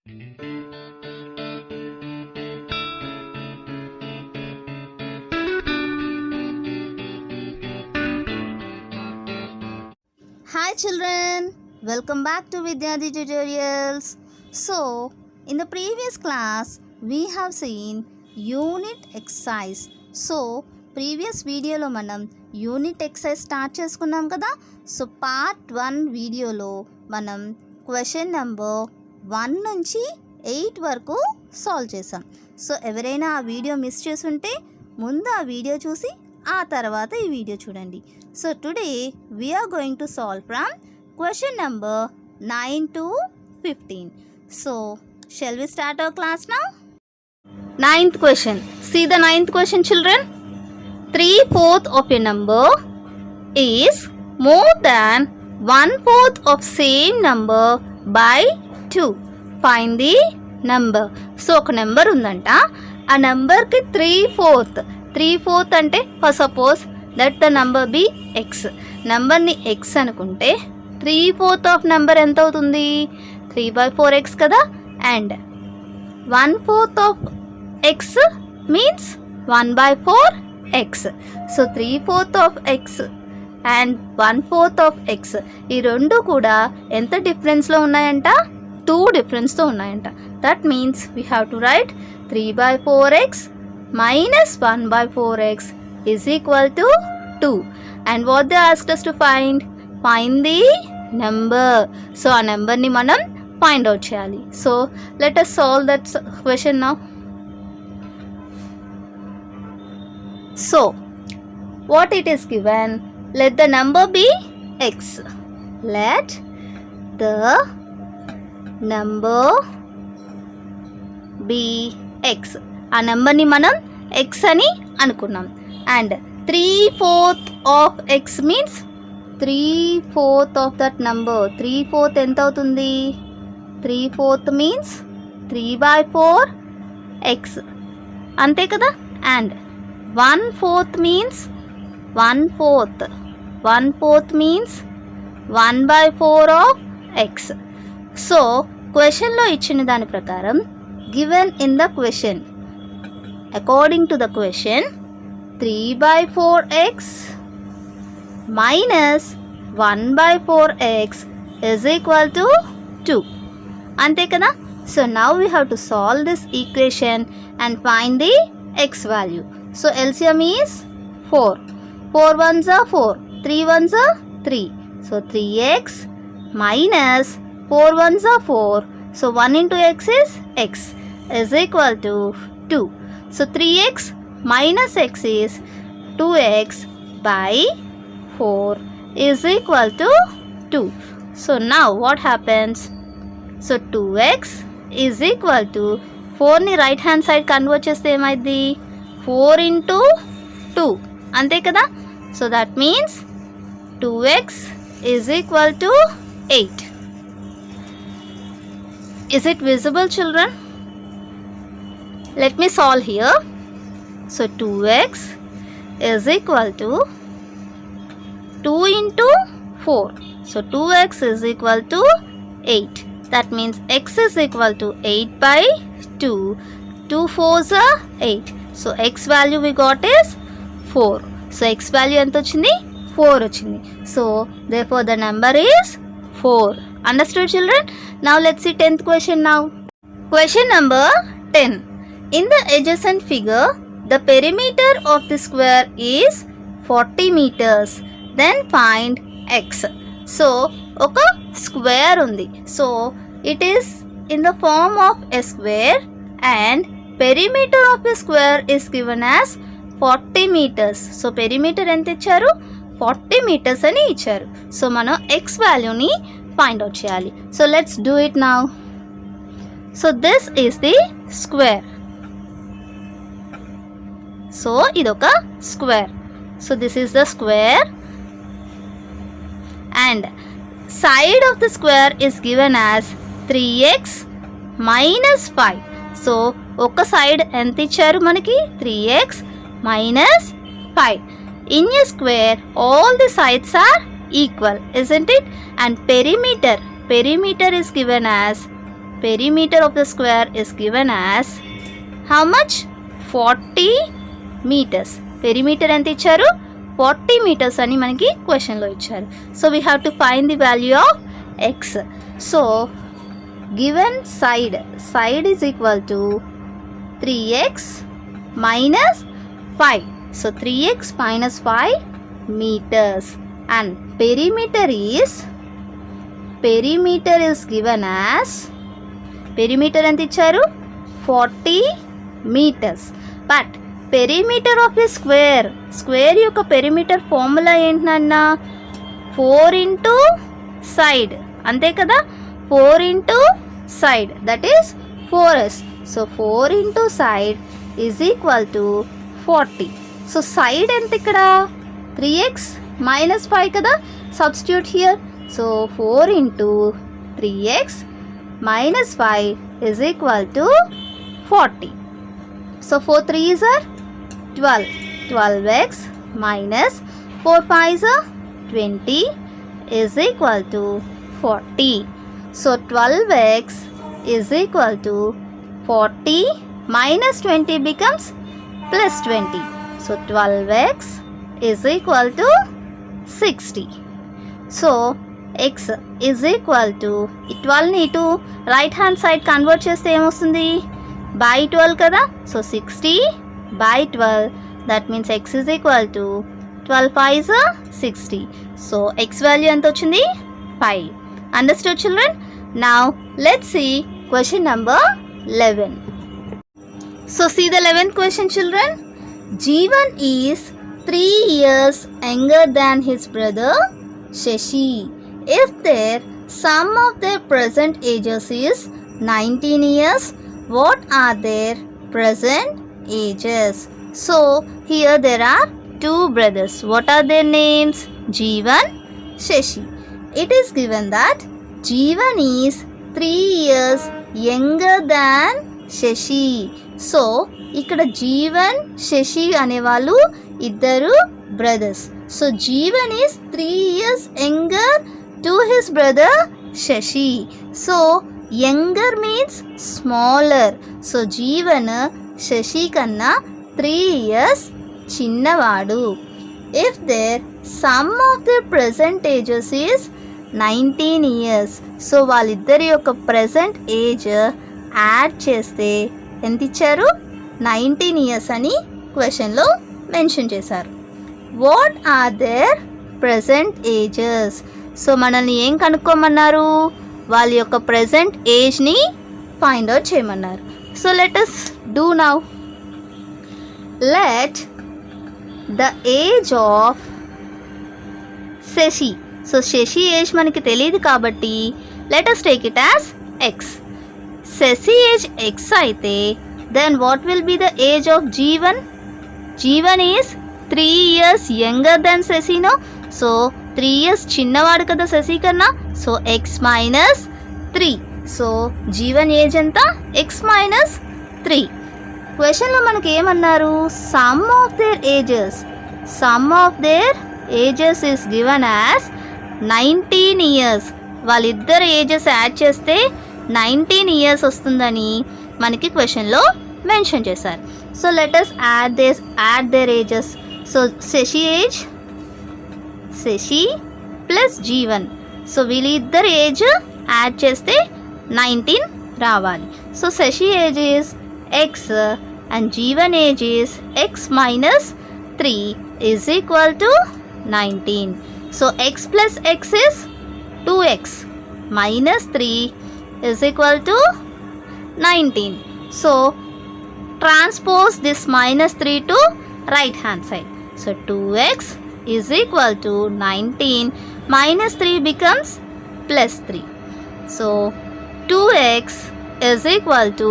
Hi children, welcome back to Vidyadi Tutorials. So, in the previous class, we have seen unit exercise. So, previous video lo manam unit exercise start cheskunnam kada. So, part 1 video lo manam question number 1 నుంచి 8 వరకు solve చేసాం. So ఎవరైనా ఆ video miss చేసుంటే ముందు ఆ video చూసి ఆ తర్వాత ఈ వీడియో చూడండి. So today we are going to solve from question number 9 to 15. So shall we start our class now? Ninth question. See the ninth question children. 3/4 of a number is more than 1/4 of same number by 2. Find the number. So ఒక number ఉందంట, ఆ నెంబర్కి 3/4 అంటే for suppose let the number be x. నెంబర్ని x అనుకుంటే 3/4 of number ఎంత అవుతుంది? 3/4x కదా. And 1/4 of x means 1/4x. So 3/4 of x and 1/4 of x ఈ రెండు కూడా ఎంత డిఫరెన్స్లో ఉన్నాయంట? 2 డిఫరెన్స్తో ఉన్నాయంట. That means we have to write 3/4x minus 1/4x is equal to 2. And what they asked us to find the number. So ఆ నెంబర్ని మనం ఫైండ్ అవుట్ చేయాలి. So let us solve that question now. So what it is given, let the number be x. Let the number be x. ఆ నెంబర్ని మనం x అని అనుకున్నాం. And 3/4 of x means 3/4 of that number. 3/4 ఎంత అవుతుంది? 3/4 means 3/4x అంతే కదా. And 1/4 means 1/4 means 1/4 of X. So క్వశ్చన్లో ఇచ్చిన దాని ప్రకారం given in the question, according to the question, 3/4x minus 1/4x is equal to 2. ante kada. So now we have to solve this equation and find the x value. So LCM is 4. 4 ones are 4, 3 ones are 3. So 3x minus 4 ones are 4. So 1 into x is equal to 2. So 3x minus x is 2x by 4 is equal to 2. So now what happens? So 2x is equal to 4 ni right hand side convert cheste emaidi 4 into 2 ante kada. So that means 2x is equal to 8. Is it visible children? Let me solve here. So 2x is equal to 2 into 4. So 2x is equal to 8. That means x is equal to 8 by 2. 2 4s are 8. So x value we got is 4. So x value ఎంత వచ్చింది? 4 వచ్చింది. So therefore the number is 4. Understood children? Now let's see 10th question now. Question number 10. In the adjacent figure, the perimeter of the square is 40 meters. Then find x. So, oka square undi. So, it is in the form of a square and perimeter of a square is given as 40 meters. So, perimeter enta icharu? 40 meters ani icharu. So, mano x value ni find out cheyali. So, let's do it now. So, this is the square. So idoka square. So this is the square and side of the square is given as 3x minus 5. So oka side enta icharu manaki 3x minus 5. In a square all the sides are equal, isn't it? And perimeter is given as perimeter of the square is given as how much? 40 meters. Perimeter ఎంత ఇచ్చారు? 40 meters అని మనకి క్వశ్చన్లో ఇచ్చారు. So we have to find the value of X. So given side is equal to 3x minus 5. So 3x minus 5 meters, and perimeter is given as perimeter ఎంత ఇచ్చారు? 40 meters. But perimeter of a square యొక్క perimeter formula ఏంటన్నా? 4 into side, అంతే కదా? 4 into side, that is 4s. So 4 into side is equal to 40. So side ఎంత ఇక్కడ? 3x minus 5 కదా? Substitute here. So 4 into 3x minus 5 is equal to 40. So 4 3s are 12. 12x minus 4 5s are 20 is equal to 40. So 12x is equal to 40 minus 20 becomes plus 20. So 12x is equal to 60. So x is equal to 12 ని to right hand side convert చేస్తే ఏమొస్తుంది? by 12 కదా? So 60 by 12, that means x is equal to 12 5s are 60. So x value ఎంత వచ్చింది? 5. Understood children? Now let's see question number 11. So see the 11th question children. Jeevan is 3 years younger than his brother Shashi. If their sum of their present ages is 19 years, what are their present ages? So here there are two brothers. What are their names? Jeevan, Shashi. It is given that Jeevan is 3 years younger than Shashi. So ఇక్కడ జీవన్ శశి అనేవాళ్ళు ఇద్దరు brothers. So Jeevan is 3 years younger to his brother Shashi. So younger means smaller. So Jeevan Shashi కన్నా 3 years చిన్నవాడు. If their sum of the present ages is 19 years. So వాళ్ళిద్దరి యొక్క present age add చేస్తే ఎంత ఇచ్చారు? 19 years అని క్వశ్చన్లో మెన్షన్ చేశారు. What are their present ages? So మనల్ని ఏం కనుక్కోమన్నారు? వాళ్ళ యొక్క ప్రెజెంట్ ఏజ్ని ఫైండ్ అవుట్ చేయమన్నారు. So let us do now. Let the age of Shashi. So Shashi age మనకి తెలియదు కాబట్టి let us take it as x. Shashi age x అయితే then what will be the age of Jeevan? Jeevan is 3 years younger than శశినో. So 3 years చిన్నవాడు కదా శశి కన్నా. So X minus 3. So Jeevan age ఎంత? X minus 3. క్వశ్చన్లో మనకి ఏమన్నారు? Sum of their ages. Sum of their ages is given as 19 years. వాళ్ళిద్దరు ages add చేస్తే 19 years వస్తుందని మనకి క్వశ్చన్లో మెన్షన్ చేశారు. So let us add their ages. So Shashi age Shashi plus Jeevan. So వీళ్ళిద్దరు ఏజ్ యాడ్ చేస్తే 19 రావాలి. So Shashi age is x and Jeevan age is x minus 3 is equal to 19. So X plus X is 2x minus 3 is equal to 19. So transpose this minus 3 to right hand side. So 2x is equal to 19 minus 3 becomes plus 3. So 2x is equal to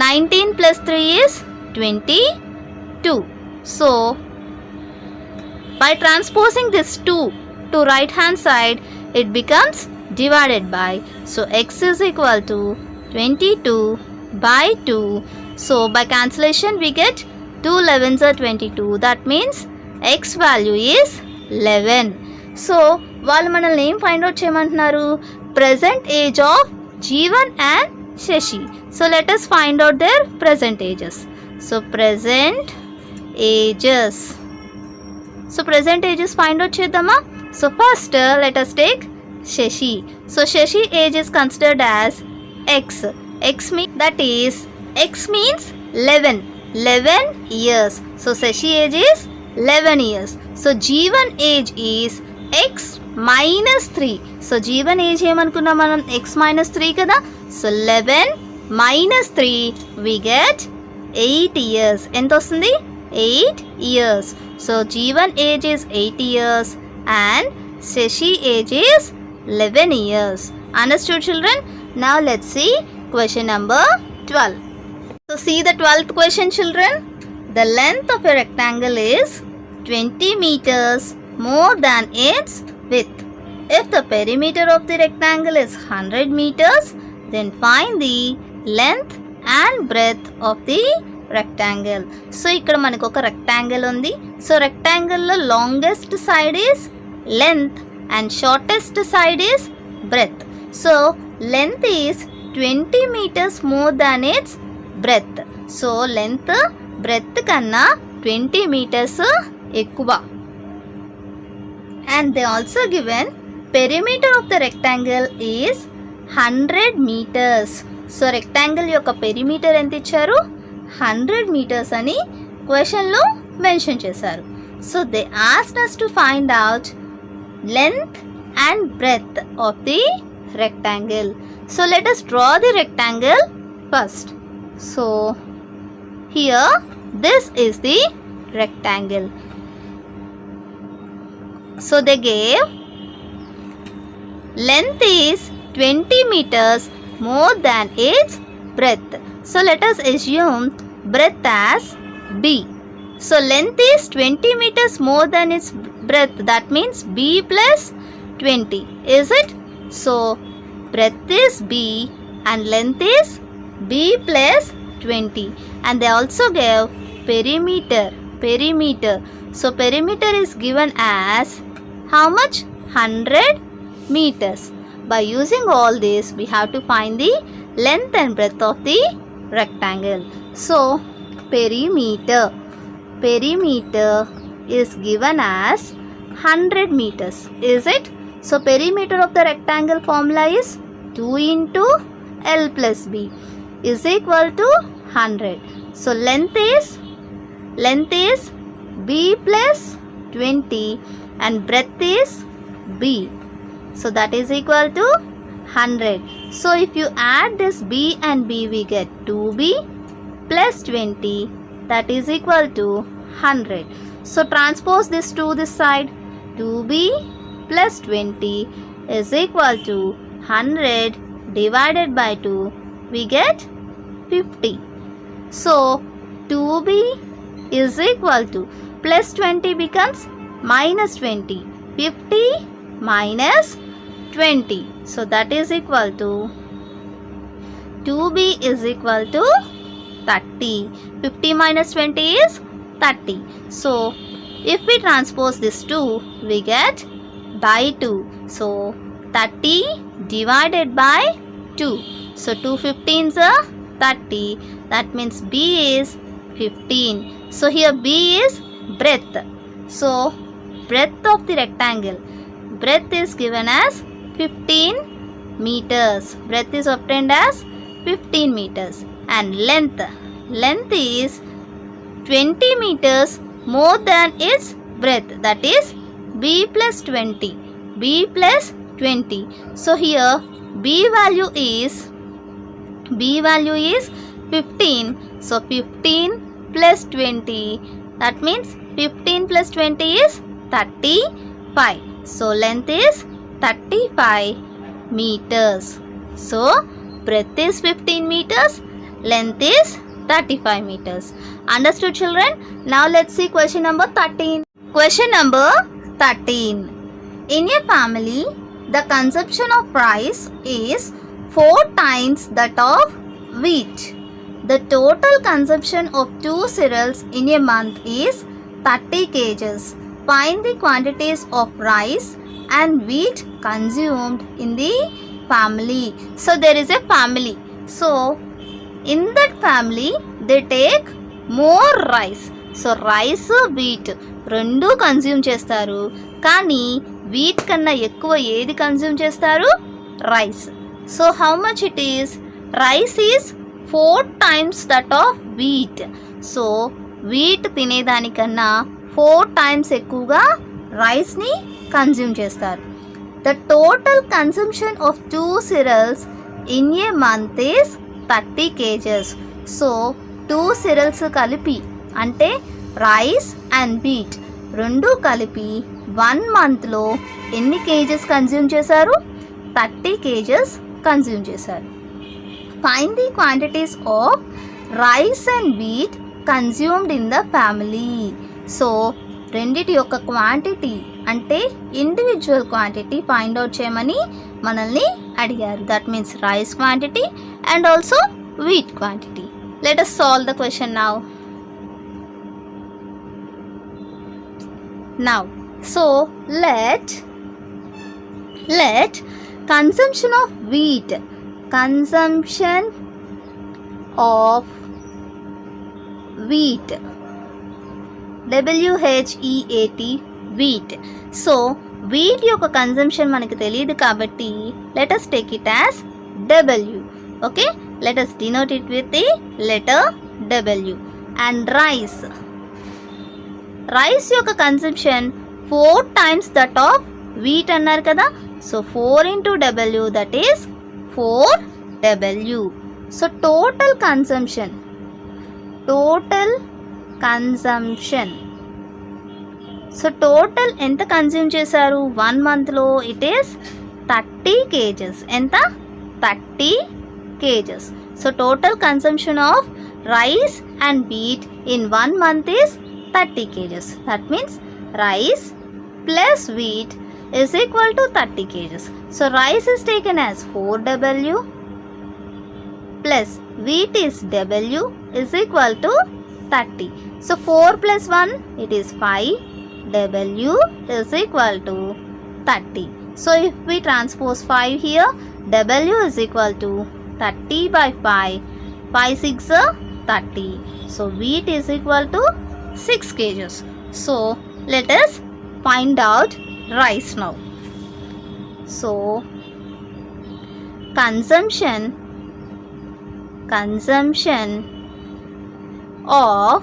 19 plus 3 is 22. So by transposing this 2 to right hand side, it becomes divided by. So x is equal to 22 by 2. So by cancellation we get 2 11s are 22. That means x value is 11. So వాళ్ళు మనల్ని ఏం find out చేయమంటున్నారు? Present age of Jeevan and Shashi. So let us find out their present ages. So present ages. So present ages find out chedama. So first let us take Shashi. So Shashi age is considered as X. X means, that is, X means 11. 11 years. So Shashi age is 11 years. So Jeevan age is X minus 3. So Jeevan age ఏమనుకున్నాం మనం X minus 3 కదా. So 11 minus 3 we get 8 years. ఎంత వస్తుంది? 8 years. So Jeevan age is 8 years and Shashi age is 11 years. Understood, children? Now let's see question number 12. So see the 12th question, children. The length of a rectangle is 20 meters more than its width. If the perimeter of the rectangle is 100 meters, then find the length and breadth of the rectangle. So ఇక్కడ మనకు ఒక rectangle ఉంది. So rectangle లో longest side is length and shortest side is breadth. So length is 20 meters more than its breadth. So length breadth కన్నా 20 meters ఎక్కువ. And they also given perimeter of the rectangle is 100 meters. So rectangle యొక్క perimeter ఎంత ఇచ్చారు? 100 meters అని క్వశ్చన్లో mention చేశారు. So they asked us to find out length and breadth of the rectangle. So let us draw the rectangle first. So here this is the rectangle. So they gave length is 20 meters more than its breadth. So let us assume breadth as B. So length is 20 meters more than its breadth. That means B plus 20. Is it? So breadth is B and length is B plus 20. And they also gave perimeter. Perimeter. So perimeter is given as how much? 100 meters. By using all this, we have to find the length and breadth of the rectangle. So perimeter. Perimeter is given as 100 meters. Is it? So perimeter of the rectangle formula is 2 into L plus B is equal to 100. So length is B plus 20 and breadth is B. So that is equal to 100. So if you add this B and B, we get 2B plus 20, that is equal to 100. So transpose this to this side. 2B plus 20 is equal to 100 divided by 2, we get 50. So 2B is equal to plus 20 becomes minus 20. 50 minus 20. So that is equal to 2B is equal to 30. 50 minus 20 is 30. So if we transpose this 2, we get by 2. So 30 divided by 2. So 2 15s are 30. That means B is 15. So here B is breadth. So breadth of the rectangle. Breadth is given as 15 meters. Breadth is obtained as 15 meters. And length. Length is 20 meters more than its breadth. That is B plus 20. B plus 20. So here B value is 15. So 15 plus 20. That means 15 plus 20 is 35. So length is 35 meters. So breadth is 15 meters. Length is 35 meters. Understood, children? Now let's see question number 13. Question number 13. In a family, the consumption of rice is 4 times that of wheat. The total consumption of 2 cereals in a month is 30 kgs. Find the quantities of rice and wheat consumed in the family. So there is a family. So in that family they take more rice. So rice wheat రెండు consume చేస్తారు, కానీ wheat కన్నా ఎక్కువ ఏది consume చేస్తారు? Rice. So how much it is? Rice is 4 times that of wheat. So wheat తినేదానికన్నా 4 times ఎక్కువగా రైస్ని కన్జ్యూమ్ చేస్తారు. The total consumption of 2 cereals in a month is 30 kgs. So 2 cereals కలిపి అంటే రైస్ అండ్ వీట్ రెండు కలిపి 1 monthలో ఎన్ని kgs consume చేశారు? 30 kgs కన్జ్యూమ్ చేశారు. Find the quantities of rice and wheat consumed in the family. So రెండిటి యొక్క quantity అంటే ఇండివిజువల్ క్వాంటిటీ ఫైండ్ అవుట్ చేయమని మనల్ని అడిగారు. That means rice quantity and also wheat quantity. Let us solve the question now. So let consumption of wheat WHEAT wheat. So wheat యొక్క consumption మనకి తెలియదు కాబట్టి let us take it as W. Okay, let us denote it with the letter W. And rice యొక్క consumption 4 times that of wheat అన్నారు కదా. So 4 into W, that is 4W. So total consumption so total ఎంత consume చేశారు 1 monthలో? It is 30 kgs. ఎంత? 30 kgs. So total consumption of rice and wheat in 1 month is 30 kgs. That means rice plus wheat is equal to 30 kgs. So rice is taken as 4W plus wheat is W is equal to 30. So 4 plus 1 it is 5. W is equal to 30. So if we transpose 5 here, W is equal to 30 by 5. 5 6 30. So wheat is equal to 6 kgs. So let us find out rice now. So consumption of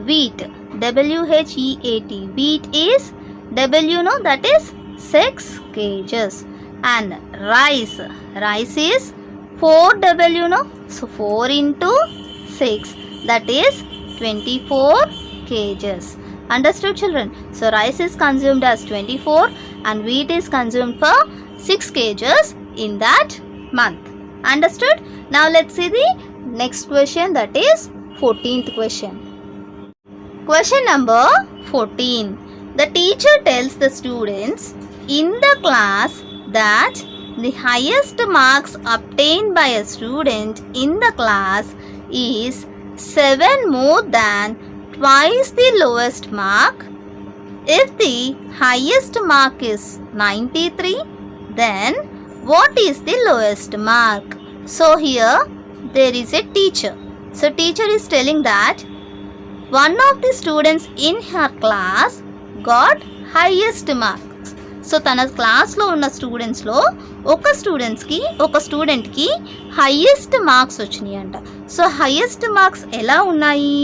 wheat, WHEAT, wheat is W, no, that is 6 kgs. And rice is 4W, no, so 4 into 6, that is 24 kgs. Understood, children? So rice is consumed as 24 and wheat is consumed for 6 kgs in that month. Understood? Now let's see the next question, that is 14th question. Question number 14. The teacher tells the students in the class that the highest marks obtained by a student in the class is 7 more than twice the lowest mark. If the highest mark is 93, then what is the lowest mark? So here there is a teacher. So teacher is telling that one of the students in her class got highest marks. So తన క్లాస్లో ఉన్న స్టూడెంట్స్లో ఒక స్టూడెంట్కి highest marks వచ్చినాయి అంట. So highest marks ఎలా ఉన్నాయి?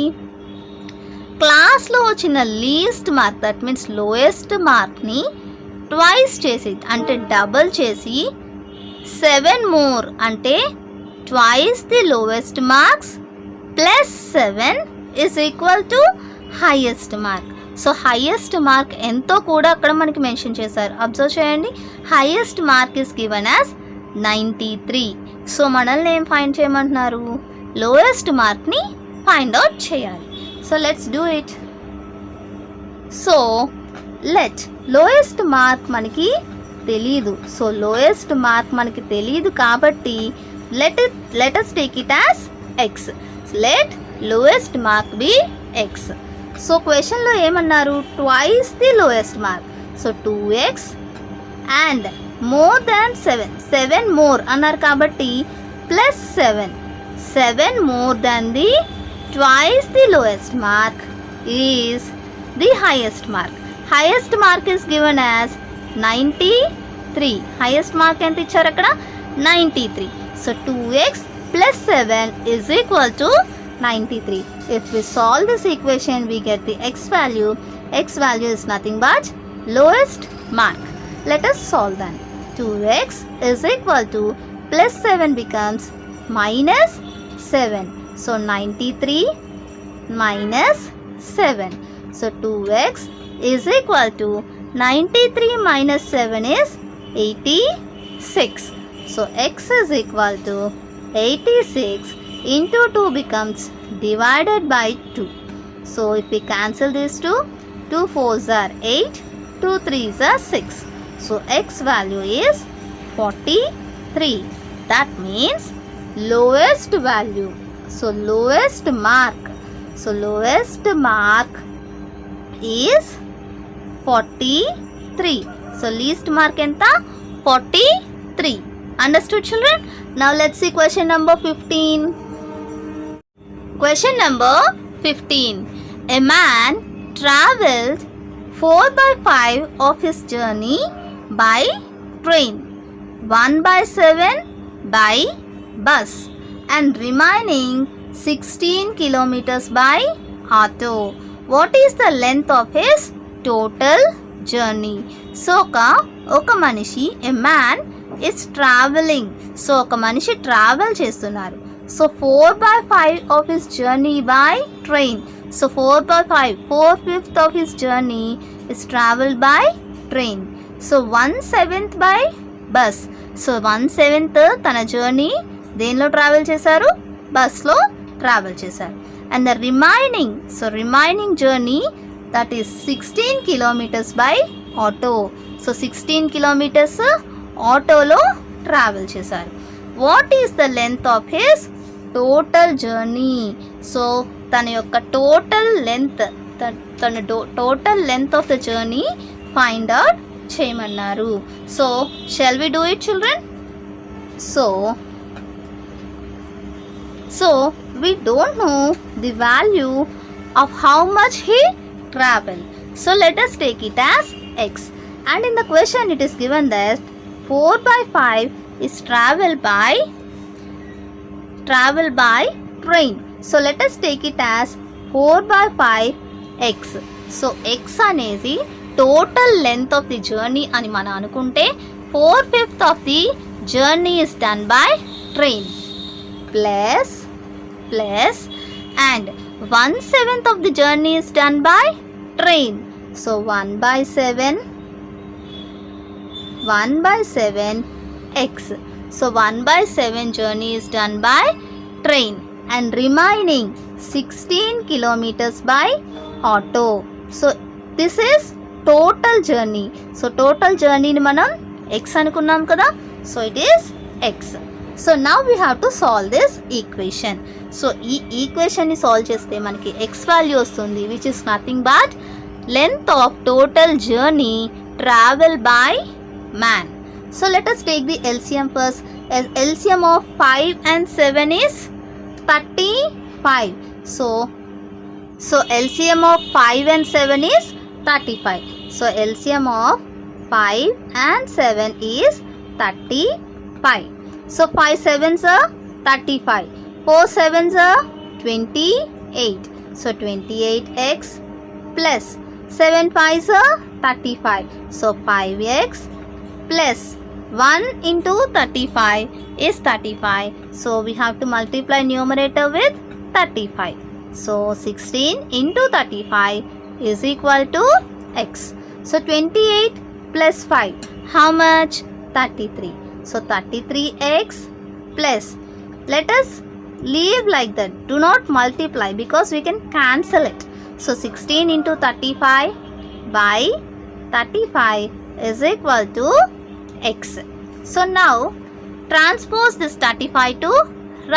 క్లాస్లో వచ్చిన least mark, that means lowest మార్క్ని ట్వైస్ చేసి అంటే డబల్ చేసి 7 more అంటే twice the lowest marks plus 7 is equal to highest mark. So highest mark ఎంతో కూడా అక్కడ మనకి మెన్షన్ చేశారు. అబ్జర్వ్ చేయండి, highest mark is given as 93. So మనల్ని ఏం ఫైండ్ చేయమంటున్నారు? లోయెస్ట్ మార్క్ని ఫైండ్ అవుట్ చేయాలి. So let's do it. So lowest mark మనకి తెలీదు. సో లోయెస్ట్ మార్క్ మనకి తెలీదు కాబట్టి let us take it as x. Let lowest mark be x. So క్వశ్చన్లో ఏమన్నారు? Twice the lowest mark. So 2x and more than 7 more అన్నారు కాబట్టి plus 7. 7 more than the twice the lowest mark is the highest mark. Highest mark is given as 93. Highest mark ఎంత ఇచ్చారు అక్కడ 93. So 2x plus 7 is equal to 93. If we solve this equation, we get the x value. X value is nothing but lowest mark. Let us solve that. 2x is equal to plus 7 becomes minus 7. So 93 minus 7. So 2x is equal to 93 minus 7 is 86. So x is equal to 86 into 2 becomes divided by 2. So if we cancel these 2, 2 4s are 8, 2 3s are 6. So x value is 43. That means lowest value. So lowest mark. So lowest mark is 43. So least mark enta 43. Understood, children? Now let's see question number 15. Question number 15. A man travelled 4/5 of his journey by train, 1/7 by bus, and remaining 16 kilometers by auto. What is the length of his total journey? So oka manishi, a man is traveling. So oka manishi travel చేస్తున్నారు. So 4/5 of his journey by train. So 4/5, 4/5 of his journey is travelled by train. So 1/7 by bus. So 1/7 తన journey దేనిలో travel చేశారు? బస్లో travel చేశారు. And the remaining journey, that is 16 kilometers by auto. So 16 kilometers ఆటోలో travel చేశారు. What is the length of his total journey? So తన యొక్క total length, తన total length of the journey find out చేయమన్నారు. So shall we do it, children? So we don't know the value of how much he traveled. So let us take it as x. And in the question it is given that 4/5 is traveled by train. So let us take it as 4/5 x. So x అనేది total length of the journey అని మనం అనుకుంటే 4/5 of the journey is done by train plus and 1/7 of the journey is done by train. So 1/7 x. So 1/7 journey is done by train and remaining 16 kilometers by auto. So this is total journey. So total journey ni manam x anukunnam kada. So it is x. So now we have to solve this equation. So ee equation ni solve cheste manaki x value ostundi, which is nothing but length of total journey travel by man. So let us take the LCM first. LCM of 5 and 7 is 35. So LCM of 5 and 7 is 35. So LCM of 5 and 7 is 35. So 5 7s are 35. 4 7s are 28. So 28x plus 7 5s are 35. So 5x plus 1 into 35 is 35. So we have to multiply numerator with 35. So 16 into 35 is equal to x. So 28 plus 5, how much? 33. So 33x plus, let us leave like that, do not multiply because we can cancel it. So 16 into 35 by 35 is equal to x. So now transpose this 35 to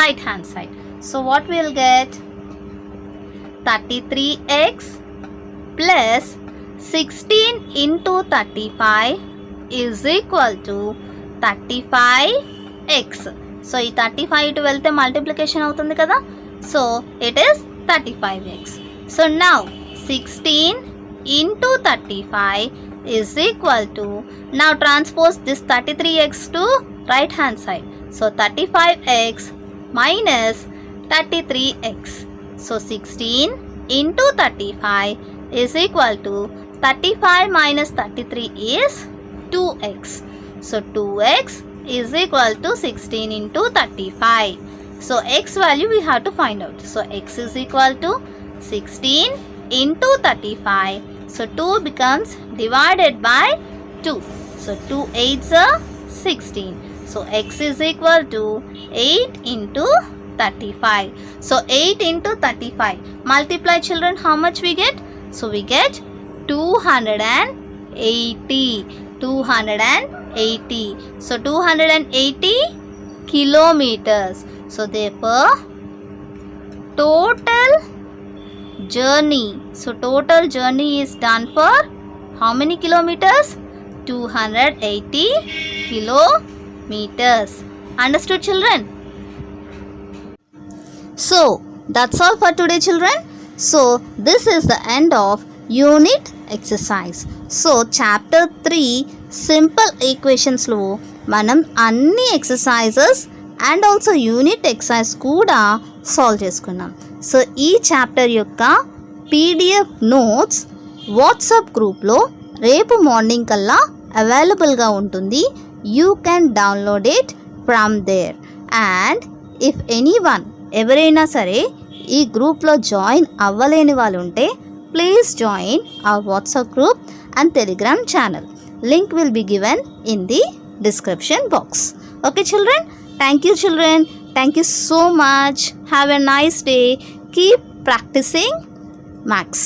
right hand side. So what we will get? 33x plus 16 into 35 is equal to 35x. So ఈ 35 ఇటు వెళ్తే multiplication అవుతుంది కదా. So it is 35x. So now 16 into 35 is equal to, now transpose this 33x to right hand side. So 35x minus 33x. So 16 into 35 is equal to 35 minus 33 is 2x. So 2x is equal to 16 into 35. So x value we have to find out. So x is equal to 16 into 35. So 2 becomes divided by 2. So 2 8s are 16. So x is equal to 8 into 35. So 8 into 35. Multiply children, how much we get? So we get 280. 280. So 280 kilometers. So therefore total journey. So total journey is done for how many kilometers? 280 kilometers. Understood children? So that's all for today children. So this is the end of unit exercise. So chapter 3 simple equations లో మనం అన్ని exercises and also unit exercise కూడా solve చేసుకున్నాం. So ఈ chapter యొక్క PDF notes WhatsApp గ్రూప్లో రేపు morning కల్లా అవైలబుల్గా ఉంటుంది. You can download it from there. And if anyone ఎవరైనా సరే ఈ గ్రూప్లో జాయిన్ అవ్వలేని వాళ్ళు ఉంటే please join our WhatsApp group and Telegram channel. Link will be given in the description box. Okay children, thank you children, thank you so much. Have a nice day. Keep practicing maths.